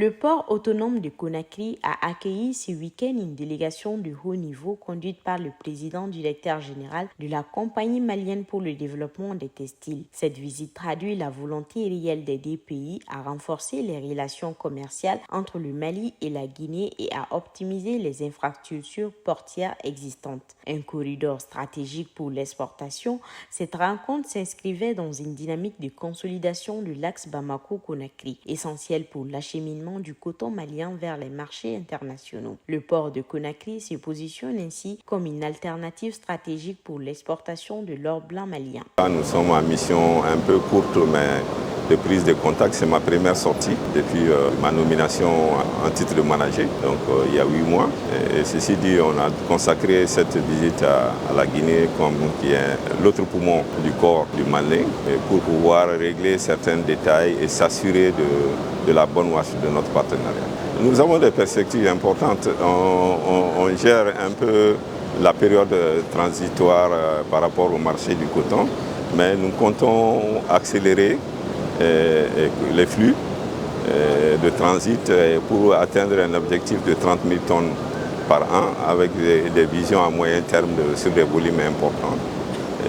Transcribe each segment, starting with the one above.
Le port autonome de Conakry a accueilli ce week-end une délégation de haut niveau conduite par le président directeur général de la compagnie malienne pour le développement des textiles. Cette visite traduit la volonté réelle des deux pays à renforcer les relations commerciales entre le Mali et la Guinée et à optimiser les infrastructures portières existantes. Un corridor stratégique pour l'exportation, cette rencontre s'inscrivait dans une dynamique de consolidation de l'axe Bamako-Conakry, essentiel pour l'acheminement du coton malien vers les marchés internationaux. Le port de Conakry se positionne ainsi comme une alternative stratégique pour l'exportation de l'or blanc malien. Nous sommes en mission un peu courte, mais de prise de contact. C'est ma première sortie depuis ma nomination en titre de manager, donc il y a 8 mois. Et ceci dit, on a consacré cette visite à la Guinée comme qui est l'autre poumon du corps du Mali, pour pouvoir régler certains détails et s'assurer de la bonne marche de notre partenariat. Nous avons des perspectives importantes. On gère un peu la période transitoire par rapport au marché du coton, mais nous comptons accélérer les flux de transit pour atteindre un objectif de 30 000 tonnes par an avec des visions à moyen terme sur des volumes importants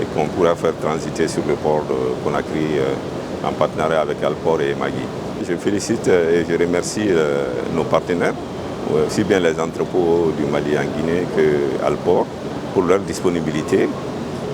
et qu'on pourra faire transiter sur le port de Conakry en partenariat avec Alport et Magui. Je félicite et je remercie nos partenaires, aussi bien les entrepôts du Mali en Guinée que Alport, pour leur disponibilité,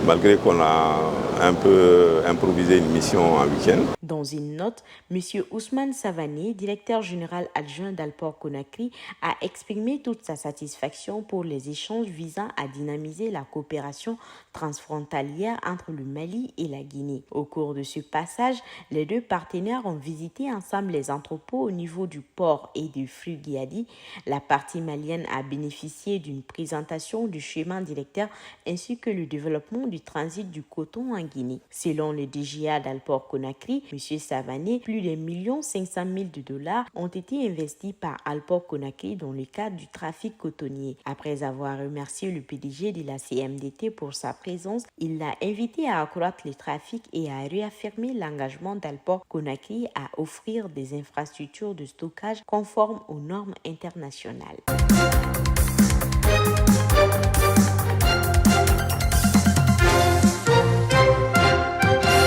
malgré qu'on a un peu improvisé une mission en week-end. Dans une note, M. Ousmane Savané, directeur général adjoint d'Alport Conakry, a exprimé toute sa satisfaction pour les échanges visant à dynamiser la coopération transfrontalière entre le Mali et la Guinée. Au cours de ce passage, les deux partenaires ont visité ensemble les entrepôts au niveau du port et du flux Guiadi. La partie malienne a bénéficié d'une présentation du chemin directeur ainsi que le développement du transit du coton en Guinée. Selon le DGA d'Alport Conakry, M. Savané, plus de 1 500 000 $ ont été investis par Alport Conakry dans le cadre du trafic cotonnier. Après avoir remercié le PDG de la CMDT pour sa présence, il l'a invité à accroître le trafic et à réaffirmer l'engagement d'Alport Conakry à offrir des infrastructures de stockage conformes aux normes internationales.